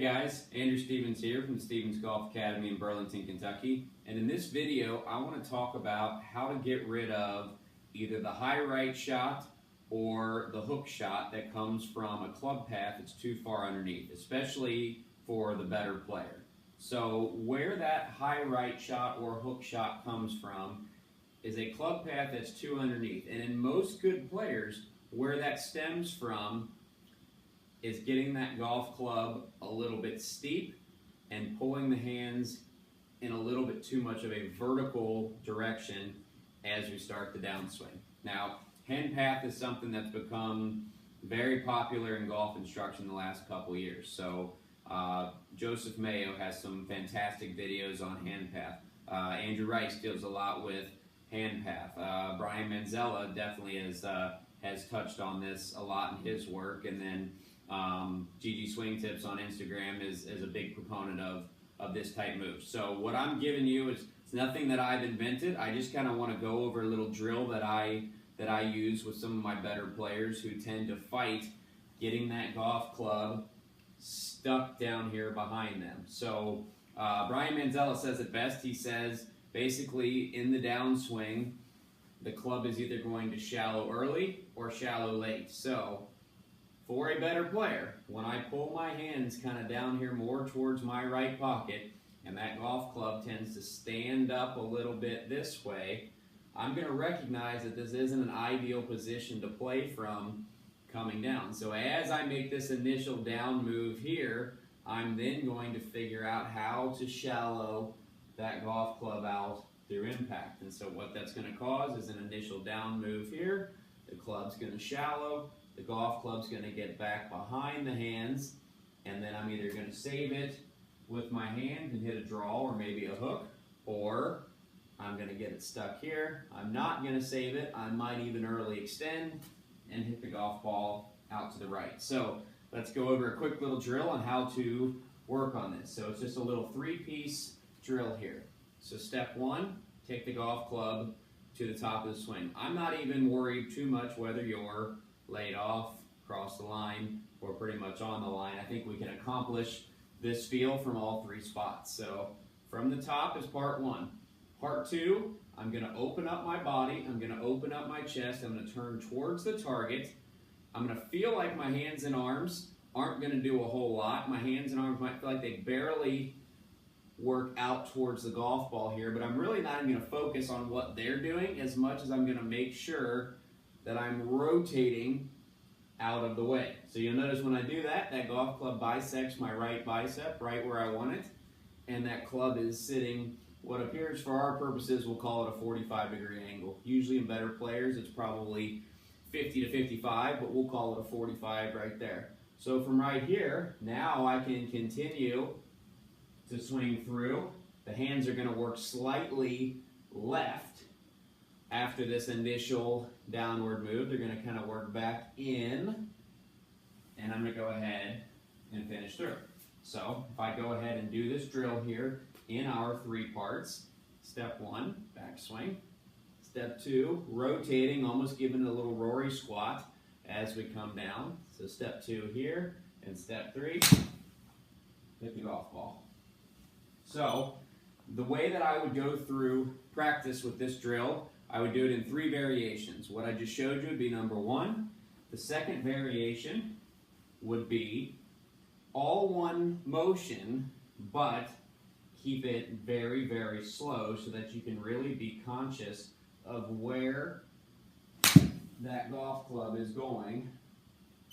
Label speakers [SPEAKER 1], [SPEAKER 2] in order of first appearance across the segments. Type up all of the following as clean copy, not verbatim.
[SPEAKER 1] Hey guys, Andrew Stevens here from the Stevens Golf Academy in Burlington, Kentucky. And in this video, I want to talk about how to get rid of either the high right shot or the hook shot that comes from a club path that's too far underneath, especially for the better player. So where that high right shot or hook shot comes from is a club path that's too underneath. And in most good players, where that stems from is getting that golf club a little bit steep and pulling the hands in a little bit too much of a vertical direction as we start the downswing. Now, hand path is something that's become very popular in golf instruction the last couple years. So Joseph Mayo has some fantastic videos on hand path. Andrew Rice deals a lot with hand path. Brian Manzella definitely has touched on this a lot in his work, and then GG Swing Tips on Instagram is a big proponent of this type move. So what I'm giving you is it's nothing that I've invented. I just kind of want to go over a little drill that I use with some of my better players who tend to fight getting that golf club stuck down here behind them. So Brian Manzella says it best. He says basically in the downswing, the club is either going to shallow early or shallow late. So for a better player, when I pull my hands kind of down here more towards my right pocket and that golf club tends to stand up a little bit this way, I'm going to recognize that this isn't an ideal position to play from coming down. So as I make this initial down move here, I'm then going to figure out how to shallow that golf club out through impact. And so what that's going to cause is an initial down move here. The club's going to shallow. The golf club's going to get back behind the hands, and then I'm either going to save it with my hand and hit a draw or maybe a hook, or I'm going to get it stuck here. I'm not going to save it. I might even early extend and hit the golf ball out to the right. So let's go over a quick little drill on how to work on this. So it's just a little three-piece drill here. So step one, take the golf club to the top of the swing. I'm not even worried too much whether you're laid off, across the line, or pretty much on the line. I think we can accomplish this feel from all three spots. So from the top is part one. Part two, I'm going to open up my body, I'm going to open up my chest, I'm going to turn towards the target. I'm going to feel like my hands and arms aren't going to do a whole lot. My hands and arms might feel like they barely work out towards the golf ball here, but I'm really not even going to focus on what they're doing as much as I'm going to make sure that I'm rotating out of the way. So you'll notice when I do that, that golf club bisects my right bicep right where I want it, and that club is sitting what appears for our purposes, we'll call it a 45-degree angle. Usually in better players, it's probably 50 to 55, but we'll call it a 45 right there. So from right here, now I can continue to swing through. The hands are going to work slightly left after this initial downward move. They're going to kind of work back in, and I'm going to go ahead and finish through. So if I go ahead and do this drill here in our three parts, step one, backswing. Step two, rotating, almost giving it a little Rory squat as we come down. So step two here, and step three, hit the golf ball. So the way that I would go through practice with this drill, I would do it in three variations. What I just showed you would be number one. The second variation would be all one motion, but keep it very, very slow so that you can really be conscious of where that golf club is going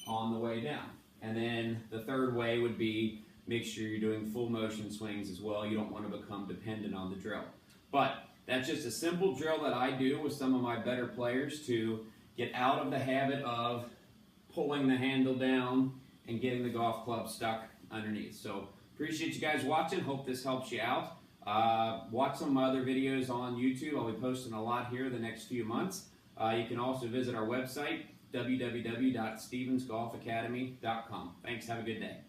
[SPEAKER 1] on the way down. And then the third way would be make sure you're doing full motion swings as well. You don't want to become dependent on the drill. But that's just a simple drill that I do with some of my better players to get out of the habit of pulling the handle down and getting the golf club stuck underneath. So appreciate you guys watching. Hope this helps you out. Watch some of my other videos on YouTube. I'll be posting a lot here the next few months. You can also visit our website, www.stevensgolfacademy.com. Thanks. Have a good day.